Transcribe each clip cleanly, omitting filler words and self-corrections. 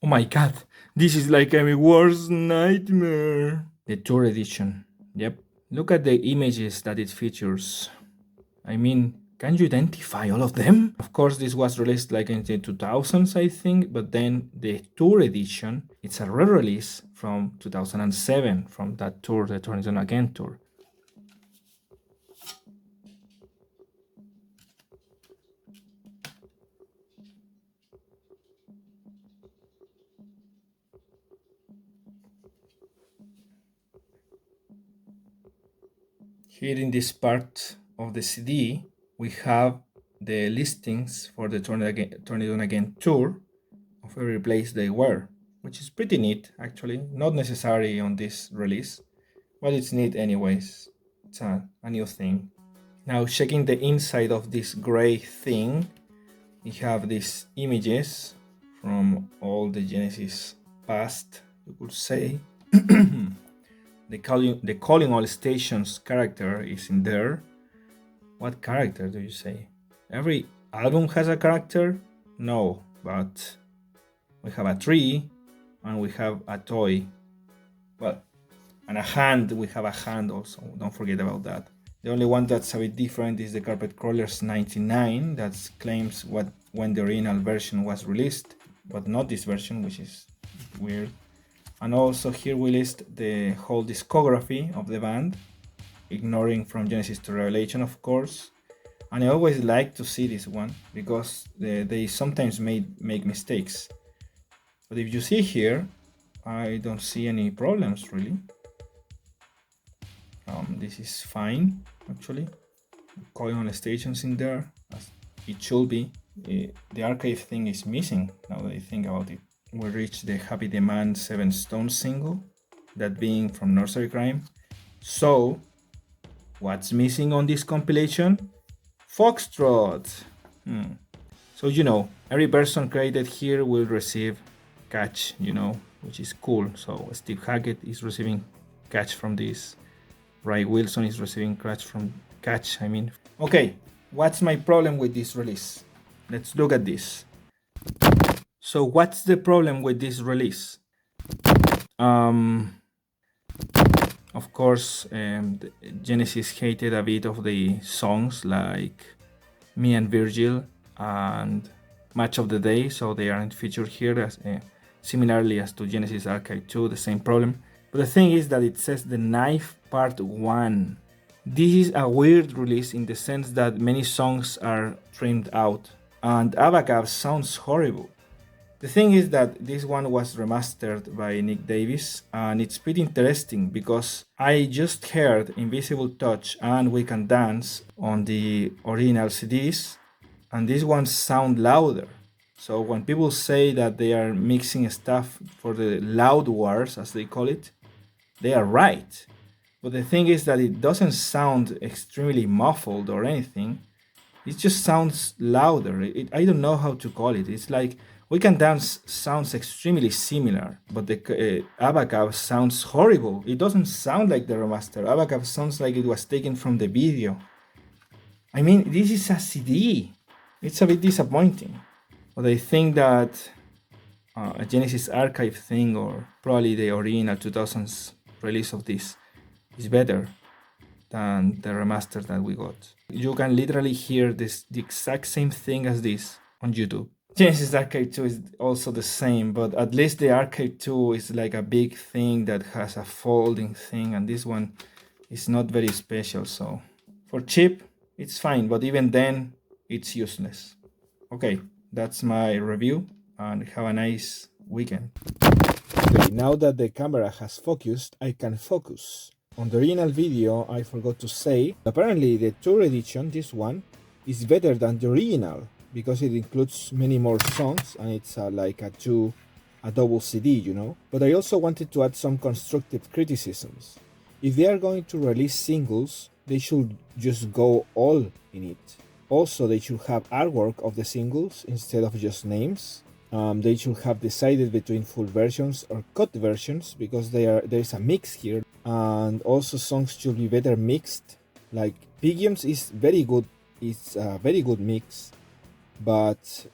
Oh my god, this is like my worst nightmare. The tour edition. Yep. Look at the images that it features. I mean, can you identify all of them? Of course, this was released like in the 2000s, I think, but then the tour edition, it's a re-release from 2007 from that tour, the Turn It On Again tour. Here in this part of the CD, we have the listings for the Turn It On Again tour of every place they were, which is pretty neat actually. Not necessary on this release, but it's neat anyways. It's a new thing. Now checking the inside of this gray thing, we have these images from all the Genesis past, you could say. The calling all stations character is in there. What character do you say? Every album has a character? No, but we have a tree and we have a toy. Well, and a hand, we have a hand also, don't forget about that. The only one that's a bit different is the Carpet Crawlers 99 that claims when the original version was released, but not this version, which is weird. And also here we list the whole discography of the band, ignoring From Genesis to Revelation, of course. And I always like to see this one because they sometimes make mistakes. But if you see here, I don't see any problems really. This is fine actually. Calling all stations in there as it should be. The archive thing is missing now that I think about it. We reached the Happy Demand 7 Stone single, that being from Nursery Crime. So, what's missing on this compilation? Foxtrot. So, every person created here will receive catch, which is cool. So, Steve Hackett is receiving catch from this. Ray Wilson is receiving catch. Okay, what's my problem with this release? Let's look at this. So what's the problem with this release? Of course, Genesis hated a bit of the songs like Me and Virgil and Match of the Day, so they aren't featured here as similarly as to Genesis Archive 2, the same problem. But the thing is that it says The Knife Part 1. This is a weird release in the sense that many songs are trimmed out and Abacab sounds horrible. The thing is that this one was remastered by Nick Davis and it's pretty interesting because I just heard Invisible Touch and We Can Dance on the original CDs and these ones sound louder. So when people say that they are mixing stuff for the loud wars, as they call it, they are right. But the thing is that it doesn't sound extremely muffled or anything. It just sounds louder. I don't know how to call it. It's like We Can Dance sounds extremely similar, but the Abacab sounds horrible. It doesn't sound like the remaster. Abacab sounds like it was taken from the video. This is a CD. It's a bit disappointing. But I think that a Genesis Archive thing, or probably the original 2000s release of this, is better than the remaster that we got. You can literally hear the exact same thing as this on YouTube. Genesis Archive 2 is also the same, but at least the Archive 2 is like a big thing that has a folding thing, and this one is not very special, so for cheap, it's fine, but even then, it's useless. Okay, that's my review, and have a nice weekend. Okay, now that the camera has focused, I can focus. On the original video, I forgot to say, apparently the tour edition, this one, is better than the original because it includes many more songs and it's like a double CD, But I also wanted to add some constructive criticisms. If they are going to release singles, they should just go all in it. Also, they should have artwork of the singles instead of just names. They should have decided between full versions or cut versions because there is a mix here. And also songs should be better mixed. Like Pigiums is very good. It's a very good mix. But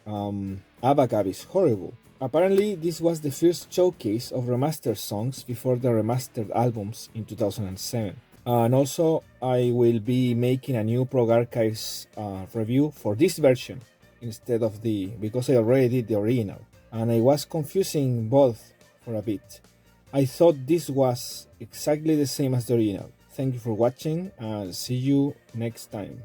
Abacab is horrible. Apparently, this was the first showcase of remastered songs before the remastered albums in 2007. And also, I will be making a new Prog Archives review for this version instead of because I already did the original. And I was confusing both for a bit. I thought this was exactly the same as the original. Thank you for watching and see you next time.